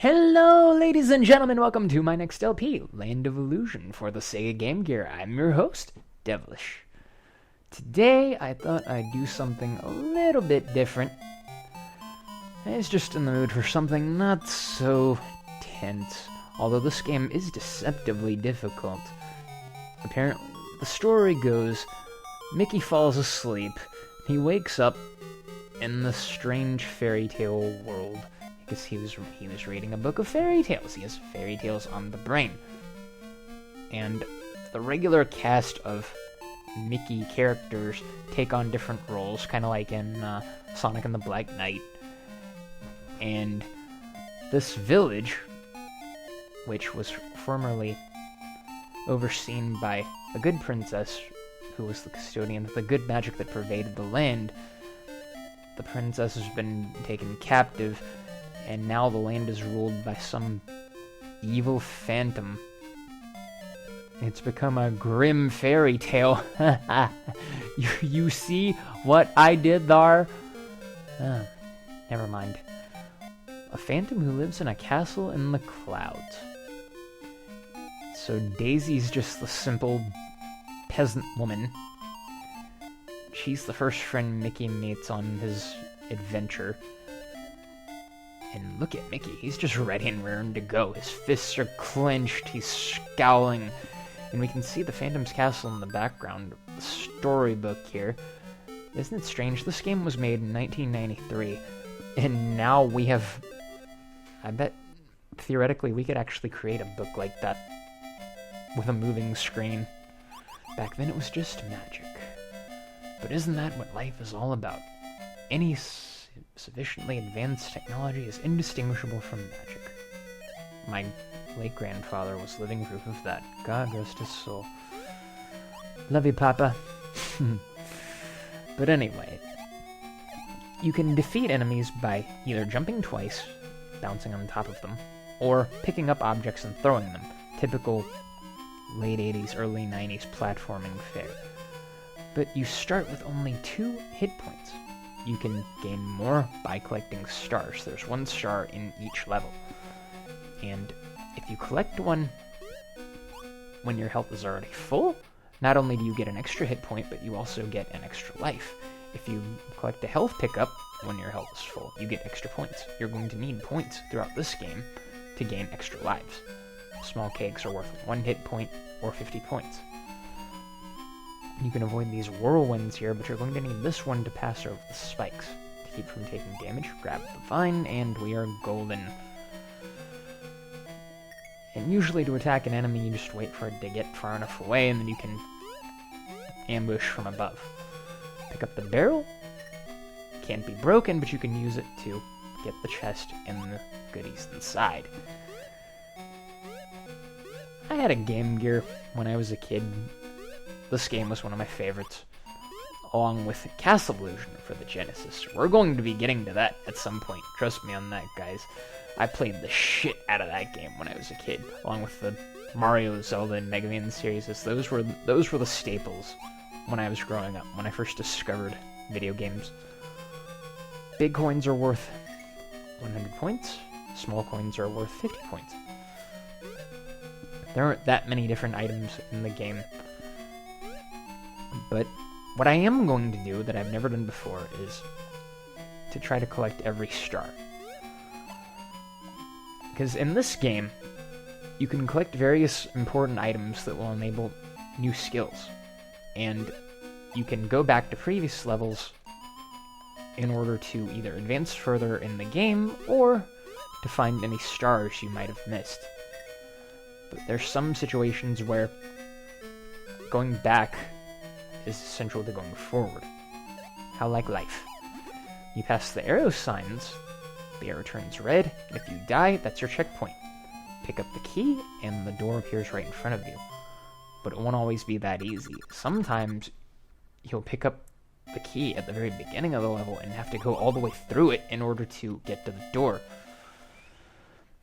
Hello, ladies and gentlemen, welcome to my next LP, Land of Illusion, for the Sega Game Gear. I'm your host, Devilish. Today, I thought I'd do something a little bit different. I was just in the mood for something not so tense, although this game is deceptively difficult. Apparently, the story goes, Mickey falls asleep, he wakes up in the strange fairy tale world. Because he was reading a book of fairy tales. He has fairy tales on the brain. And the regular cast of Mickey characters take on different roles, kind of like in Sonic and the Black Knight. And this village, which was formerly overseen by a good princess who was the custodian of the good magic that pervaded the land, the princess has been taken captive, and now the land is ruled by some evil phantom. It's become a grim fairy tale. You see what I did there? Never mind. A phantom who lives in a castle in the clouds. So Daisy's just the simple peasant woman. She's the first friend Mickey meets on his adventure. And look at Mickey, he's just ready and raring to go. His fists are clenched, he's scowling. And we can see the Phantom's castle in the background, the storybook here. Isn't it strange? This game was made in 1993, and now we have... I bet, theoretically, we could actually create a book like that with a moving screen. Back then it was just magic. But isn't that what life is all about? Any sufficiently advanced technology is indistinguishable from magic. My late grandfather was living proof of that. God rest his soul. Love you, Papa. But anyway, you can defeat enemies by either jumping twice, bouncing on top of them, or picking up objects and throwing them. Typical late 80s, early 90s platforming fare. But you start with only 2 hit points. You can gain more by collecting stars. There's 1 star in each level. And if you collect one when your health is already full, not only do you get an extra hit point, but you also get an extra life. If you collect a health pickup when your health is full, you get extra points. You're going to need points throughout this game to gain extra lives. Small cakes are worth 1 hit point or 50 points. You can avoid these whirlwinds here, but you're going to need this one to pass over the spikes. To keep from taking damage, grab the vine, and we are golden. And usually to attack an enemy, you just wait for it to get far enough away, and then you can ambush from above. Pick up the barrel. Can't be broken, but you can use it to get the chest and the goodies inside. I had a Game Gear when I was a kid. This game was one of my favorites, along with Castle Illusion for the Genesis. We're going to be getting to that at some point. Trust me on that, guys. I played the shit out of that game when I was a kid, along with the Mario, Zelda, and Mega Man series. Those were the staples when I was growing up, when I first discovered video games. Big coins are worth 100 points. Small coins are worth 50 points. There aren't that many different items in the game. But what I am going to do that I've never done before is to try to collect every star. Because in this game, you can collect various important items that will enable new skills. And you can go back to previous levels in order to either advance further in the game or to find any stars you might have missed. But there's some situations where going back is essential to going forward. How like life. You pass the arrow signs, the arrow turns red, and if you die, that's your checkpoint. Pick up the key, and the door appears right in front of you. But it won't always be that easy. Sometimes you'll pick up the key at the very beginning of the level and have to go all the way through it in order to get to the door.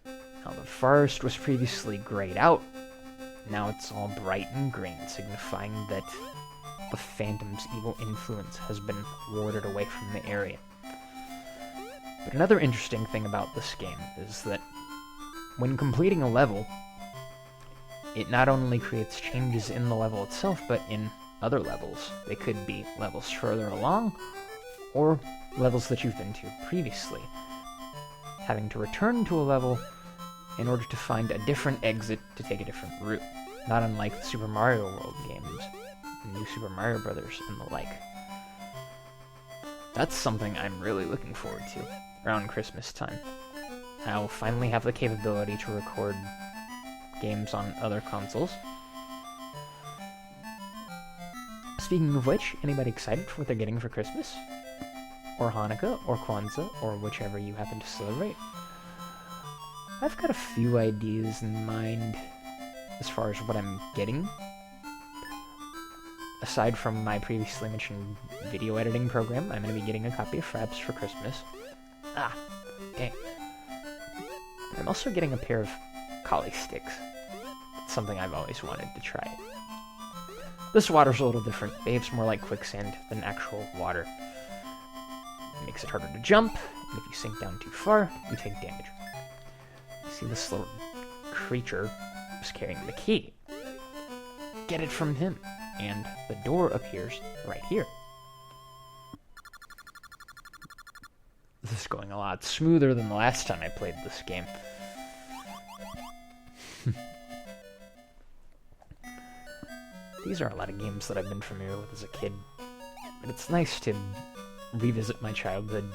Now, the forest was previously grayed out. Now it's all bright and green, signifying that the Phantom's evil influence has been warded away from the area. But another interesting thing about this game is that when completing a level, it not only creates changes in the level itself, but in other levels. They could be levels further along, or levels that you've been to previously. Having to return to a level in order to find a different exit to take a different route. Not unlike the Super Mario World games, New Super Mario Brothers, and the like. That's something I'm really looking forward to around Christmas time. I'll finally have the capability to record games on other consoles. Speaking of which, anybody excited for what they're getting for Christmas? Or Hanukkah, or Kwanzaa, or whichever you happen to celebrate? I've got a few ideas in mind as far as what I'm getting. Aside from my previously mentioned video editing program, I'm going to be getting a copy of Fraps for Christmas. Ah, dang. I'm also getting a pair of collie sticks. It's something I've always wanted to try. This water's a little different. Behaves more like quicksand than actual water. It makes it harder to jump, and if you sink down too far, you take damage. You see this little creature is carrying the key. Get it from him, and the door appears right here. This is going a lot smoother than the last time I played this game. These are a lot of games that I've been familiar with as a kid, but it's nice to revisit my childhood.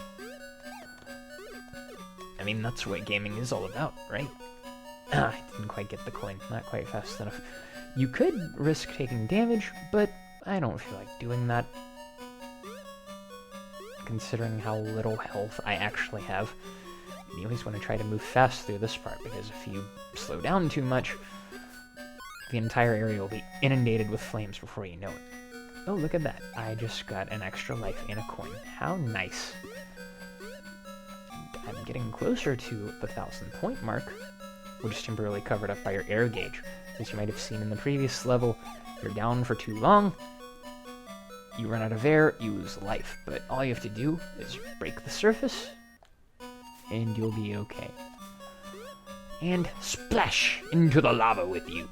I mean, that's what gaming is all about, right? I didn't quite get the coin, not quite fast enough. You could risk taking damage, but I don't feel like doing that, considering how little health I actually have. And you always want to try to move fast through this part, because if you slow down too much, the entire area will be inundated with flames before you know it. Oh, look at that. I just got an extra life and a coin. How nice. I'm getting closer to the 1,000-point mark, which is temporarily covered up by your air gauge. As you might have seen in the previous level, you're down for too long, you run out of air, you lose life. But all you have to do is break the surface, and you'll be okay. And splash into the lava with you.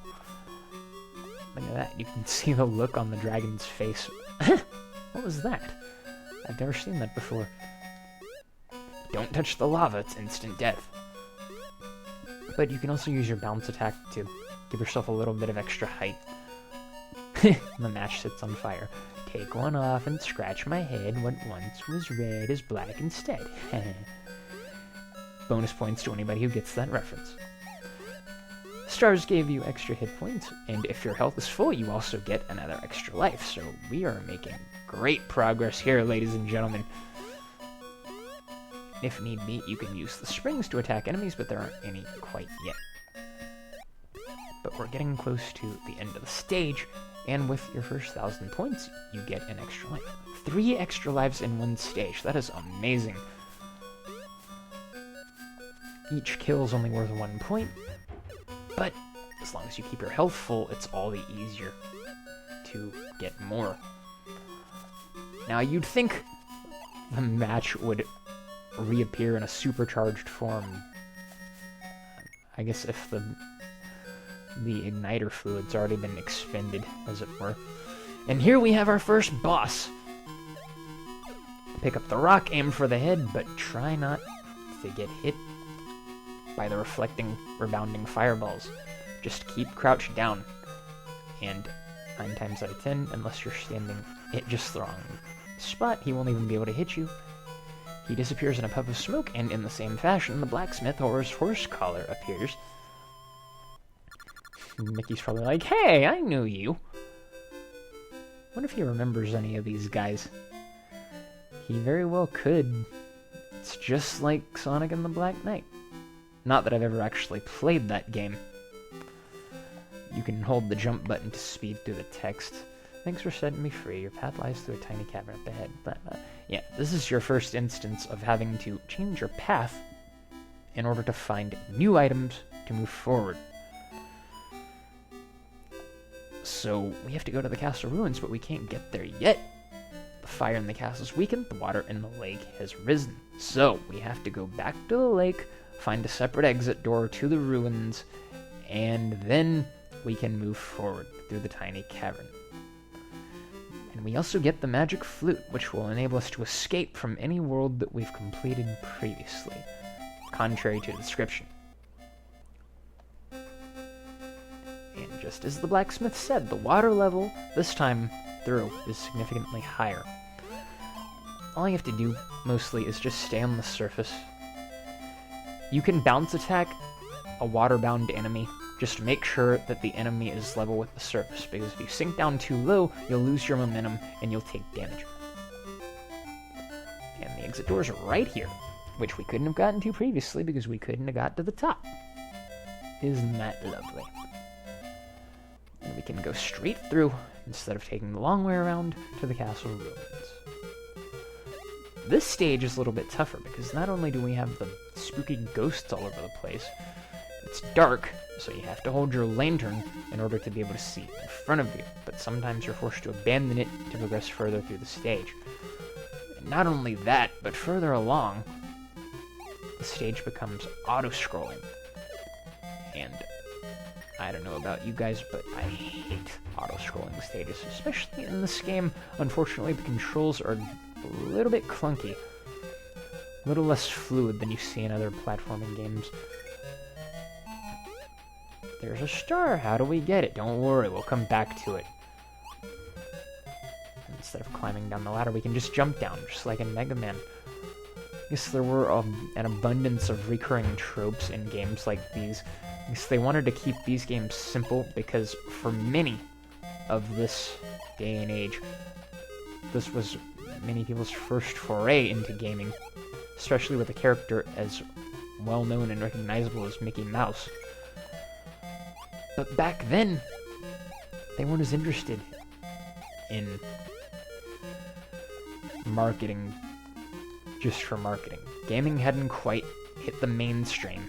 Look at that, you can see the look on the dragon's face. What was that? I've never seen that before. Don't touch the lava, it's instant death. But you can also use your bounce attack to give yourself a little bit of extra height. The match sits on fire. Take one off and scratch my head. What once was red is black instead. Bonus points to anybody who gets that reference. Stars gave you extra hit points, and if your health is full, you also get another extra life. So we are making great progress here, ladies and gentlemen. If need be, you can use the springs to attack enemies, but there aren't any quite yet. But we're getting close to the end of the stage, and with your first 1,000 points, you get an extra life. 3 extra lives in one stage. That is amazing. Each kill is only worth 1 point, but as long as you keep your health full, it's all the easier to get more. Now, you'd think the match would reappear in a supercharged form. I guess if the igniter fluid's already been expended, as it were. And here we have our first boss. Pick up the rock, aim for the head, but try not to get hit by the reflecting, rebounding fireballs. Just keep crouched down. And 9 times out of 10, unless you're standing at just the wrong spot, he won't even be able to hit you. He disappears in a puff of smoke, and in the same fashion, the blacksmith or his horse collar appears. Mickey's probably like, hey, I knew you. What if he remembers any of these guys? He very well could. It's just like Sonic and the Black Knight. Not that I've ever actually played that game. You can hold the jump button to speed through the text. Thanks for setting me free. Your path lies through a tiny cavern up ahead. Yeah, this is your first instance of having to change your path in order to find new items to move forward. So we have to go to the castle ruins, but we can't get there yet. The fire in the castle's weakened, the water in the lake has risen. So we have to go back to the lake, find a separate exit door to the ruins, and then we can move forward through the tiny cavern. And we also get the magic flute, which will enable us to escape from any world that we've completed previously, contrary to the description. And just as the blacksmith said, the water level this time through is significantly higher. All you have to do, mostly, is just stay on the surface. You can bounce attack a water-bound enemy. Just make sure that the enemy is level with the surface, because if you sink down too low, you'll lose your momentum and you'll take damage. And the exit door is right here, which we couldn't have gotten to previously because we couldn't have got to the top. Isn't that lovely? And we can go straight through, instead of taking the long way around, to the castle ruins. This stage is a little bit tougher, because not only do we have the spooky ghosts all over the place, it's dark, so you have to hold your lantern in order to be able to see in front of you, but sometimes you're forced to abandon it to progress further through the stage. And not only that, but further along, the stage becomes auto-scrolling. And I don't know about you guys, but I hate auto-scrolling stages, especially in this game. Unfortunately, the controls are a little bit clunky, a little less fluid than you see in other platforming games. There's a star. How do we get it? Don't worry, we'll come back to it. Instead of climbing down the ladder, we can just jump down, just like in Mega Man. Yes, there were an abundance of recurring tropes in games like these. Yes, they wanted to keep these games simple, because for many of this day and age, this was many people's first foray into gaming, especially with a character as well-known and recognizable as Mickey Mouse. But back then, they weren't as interested in marketing just for marketing. Gaming hadn't quite hit the mainstream.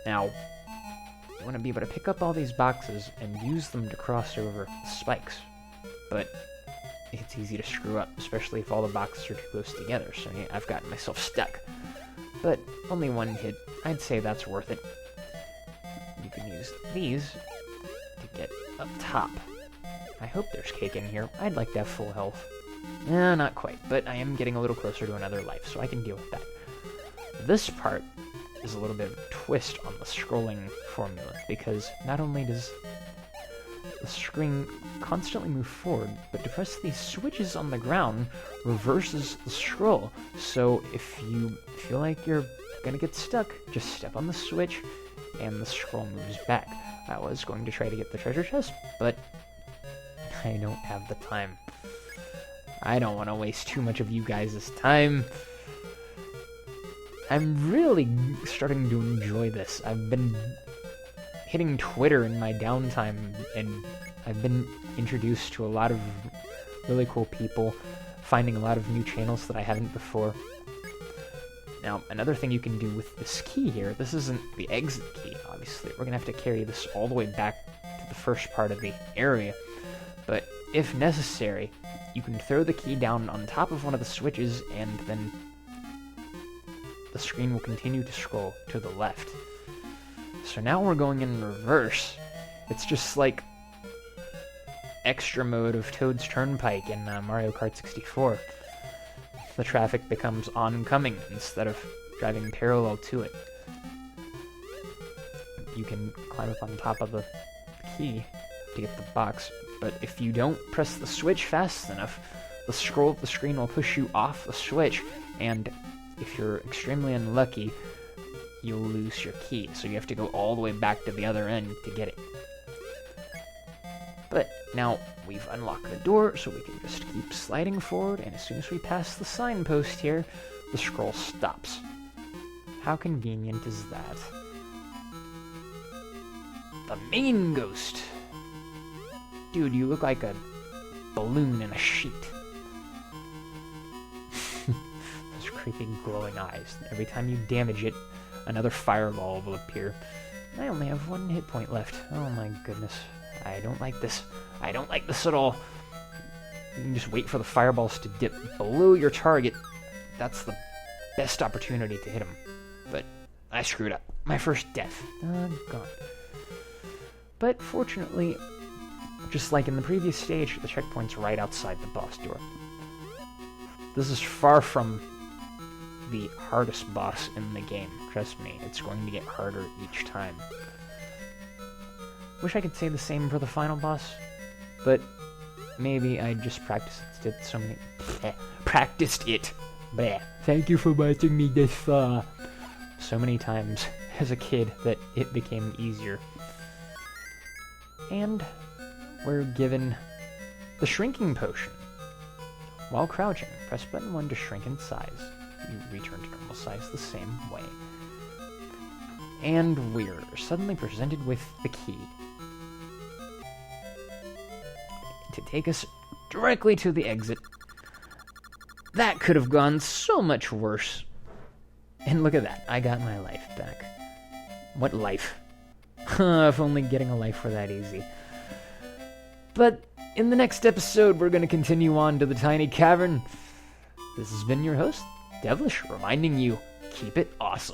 Now, you want to be able to pick up all these boxes and use them to cross over the spikes, but it's easy to screw up, especially if all the boxes are too close together, so yeah, I've gotten myself stuck. But only one hit. I'd say that's worth it. You can use these to get up top. I hope there's cake in here. I'd like to have full health. Not quite, but I am getting a little closer to another life, so I can deal with that. This part is a little bit of a twist on the scrolling formula, because not only does the screen constantly move forward, but to press these switches on the ground reverses the scroll. So if you feel like you're gonna get stuck, just step on the switch and the scroll moves back. I was going to try to get the treasure chest, but I don't have the time. I don't want to waste too much of you guys' time. I'm really starting to enjoy this. I've been hitting Twitter in my downtime, and I've been introduced to a lot of really cool people, finding a lot of new channels that I haven't before. Now, another thing you can do with this key here, this isn't the exit key, obviously. We're going to have to carry this all the way back to the first part of the area. But if necessary, you can throw the key down on top of one of the switches, and then the screen will continue to scroll to the left. So now we're going in reverse. It's just like extra mode of Toad's Turnpike in Mario Kart 64. The traffic becomes oncoming instead of driving parallel to it. You can climb up on top of the key to get the box, but if you don't press the switch fast enough, the scroll of the screen will push you off the switch, and if you're extremely unlucky, you'll lose your key, so you have to go all the way back to the other end to get it. But now we've unlocked the door, so we can just keep sliding forward, and as soon as we pass the signpost here, the scroll stops. How convenient is that? The main ghost! Dude, you look like a balloon in a sheet. Those creepy glowing eyes. Every time you damage it, another fireball will appear. I only have 1 hit point left. Oh my goodness. I don't like this. I don't like this at all. You can just wait for the fireballs to dip below your target. That's the best opportunity to hit them. but I screwed up. My first death. Gone. But fortunately, just like in the previous stage, the checkpoint's right outside the boss door. This is far from the hardest boss in the game. Trust me, it's going to get harder each time. Wish I could say the same for the final boss, but maybe I just practiced it so many... practiced it! Bleh. Thank you for watching me this far. So many times as a kid that it became easier. And we're given the shrinking potion. While crouching, press button 1 to shrink in size. You return to normal size the same way. And we're suddenly presented with the key to take us directly to the exit. That could have gone so much worse. And look at that, I got my life back. What life? If only getting a life were that easy. But in the next episode, we're going to continue on to the tiny cavern. This has been your host, Devilish, reminding you, keep it awesome.